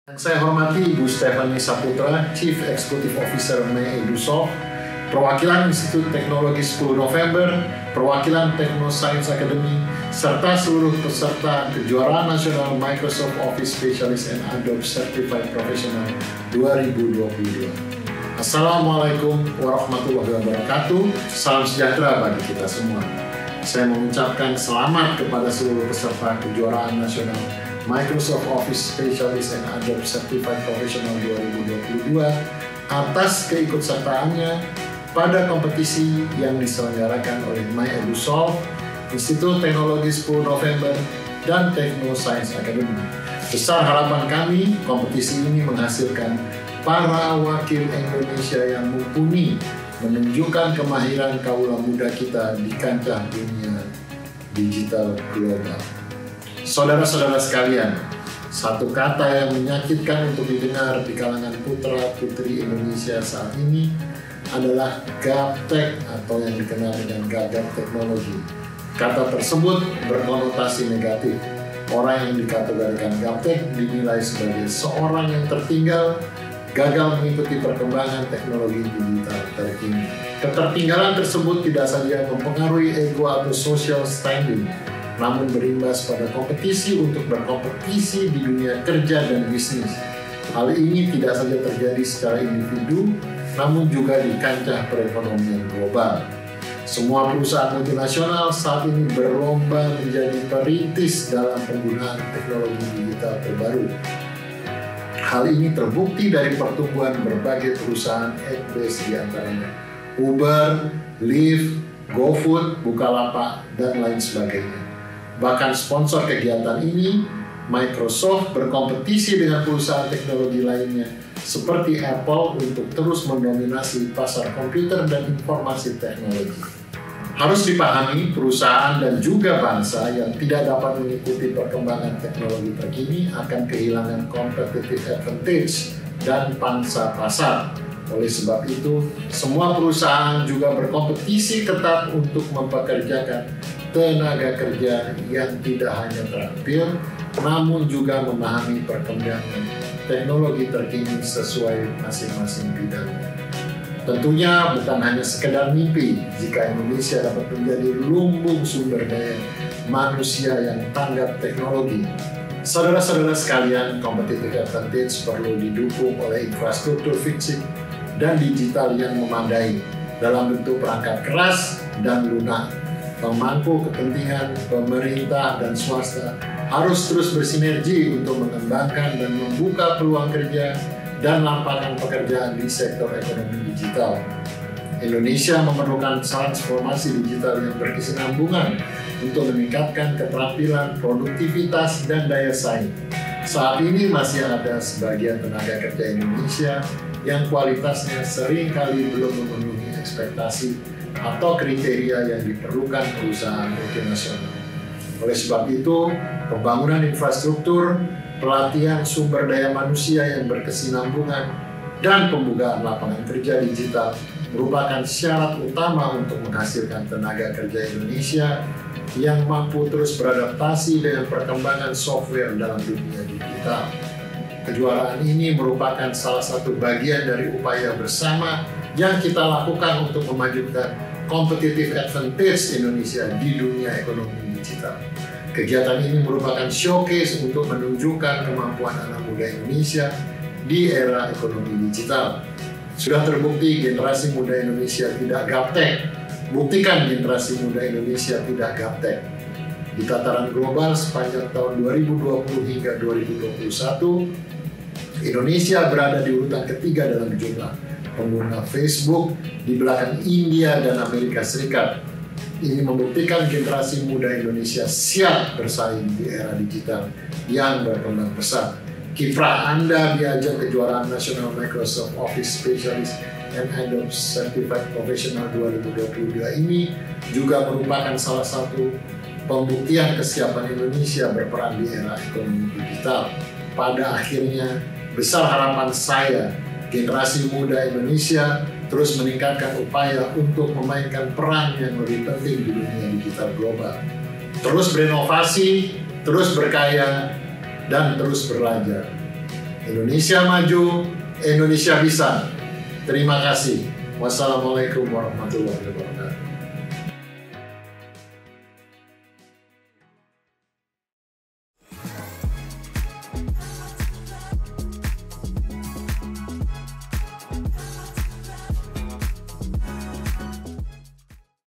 Yang saya hormati Ibu Stephanie Saputra, Chief Executive Officer MyEdusoft, perwakilan Institut Teknologi 10 November, perwakilan Technoscience Academy, serta seluruh peserta kejuaraan nasional Microsoft Office Specialist and Adobe Certified Professional 2022. Assalamualaikum warahmatullahi wabarakatuh. Salam sejahtera bagi kita semua. Saya mengucapkan selamat kepada seluruh peserta kejuaraan nasional Microsoft Office Specialist and Adobe Certified Professional 2022 atas keikutsertaannya pada kompetisi yang diselenggarakan oleh MyEdusoft, Institut Teknologi 10 November, dan Technoscience Academy. Besar harapan kami, kompetisi ini menghasilkan para wakil Indonesia yang mumpuni menunjukkan kemahiran kaula muda kita di kancah dunia digital global. Saudara-saudara sekalian, satu kata yang menyakitkan untuk didengar di kalangan putra-putri Indonesia saat ini adalah gaptek atau yang dikenal dengan gagap teknologi. Kata tersebut berkonotasi negatif. Orang yang dikategorikan gaptek dinilai sebagai seorang yang tertinggal, gagal mengikuti perkembangan teknologi digital terkini. Ketertinggalan tersebut tidak saja mempengaruhi ego atau social standing, namun berimbas pada kompetisi untuk berkompetisi di dunia kerja dan bisnis. Hal ini tidak saja terjadi secara individu, namun juga di kancah perekonomian global. Semua perusahaan multinasional saat ini berlomba menjadi perintis dalam penggunaan teknologi digital terbaru. Hal ini terbukti dari pertumbuhan berbagai perusahaan ad-based di antaranya Uber, Lyft, GoFood, Bukalapak, dan lain sebagainya. Bahkan sponsor kegiatan ini, Microsoft berkompetisi dengan perusahaan teknologi lainnya seperti Apple untuk terus mendominasi pasar komputer dan informasi teknologi. Harus dipahami, perusahaan dan juga bangsa yang tidak dapat mengikuti perkembangan teknologi terkini akan kehilangan competitive advantage dan pangsa pasar. Oleh sebab itu, semua perusahaan juga berkompetisi ketat untuk mempekerjakan tenaga kerja yang tidak hanya terampil, namun juga memahami perkembangan teknologi terkini sesuai masing-masing bidangnya. Tentunya bukan hanya sekedar mimpi jika Indonesia dapat menjadi lumbung sumber daya manusia yang tanggap teknologi. Saudara-saudara sekalian, competitive advantage perlu didukung oleh infrastruktur fisik dan digital yang memadai dalam bentuk perangkat keras dan lunak. Pemangku kepentingan pemerintah dan swasta harus terus bersinergi untuk mengembangkan dan membuka peluang kerja dan lapangan pekerjaan di sektor ekonomi digital. Indonesia memerlukan transformasi digital yang berkesinambungan untuk meningkatkan keterampilan, produktivitas, dan daya saing. Saat ini masih ada sebagian tenaga kerja Indonesia yang kualitasnya seringkali belum memenuhi ekspektasi atau kriteria yang diperlukan perusahaan multinasional. Oleh sebab itu, pembangunan infrastruktur, pelatihan sumber daya manusia yang berkesinambungan, dan pembukaan lapangan kerja digital merupakan syarat utama untuk menghasilkan tenaga kerja Indonesia yang mampu terus beradaptasi dengan perkembangan software dalam dunia digital. Kejuaraan ini merupakan salah satu bagian dari upaya bersama yang kita lakukan untuk memajukan competitive advantage Indonesia di dunia ekonomi digital. Kegiatan ini merupakan showcase untuk menunjukkan kemampuan anak muda Indonesia di era ekonomi digital. Sudah terbukti generasi muda Indonesia tidak gaptek. Buktikan generasi muda Indonesia tidak gaptek. Di tataran global sepanjang tahun 2020 hingga 2021, Indonesia berada di urutan ketiga dalam jumlah pengguna Facebook di belakang India dan Amerika Serikat. Ini membuktikan generasi muda Indonesia siap bersaing di era digital yang berkembang pesat. Kiprah Anda di ajang kejuaraan nasional Microsoft Office Specialist and Adobe Certified Professional 2022 ini juga merupakan salah satu pembuktian kesiapan Indonesia berperan di era ekonomi digital. Pada akhirnya, besar harapan saya, generasi muda Indonesia terus meningkatkan upaya untuk memainkan peran yang lebih penting di dunia digital global. Terus berinovasi, terus berkarya, dan terus belajar. Indonesia maju, Indonesia bisa. Terima kasih. Wassalamualaikum warahmatullahi wabarakatuh.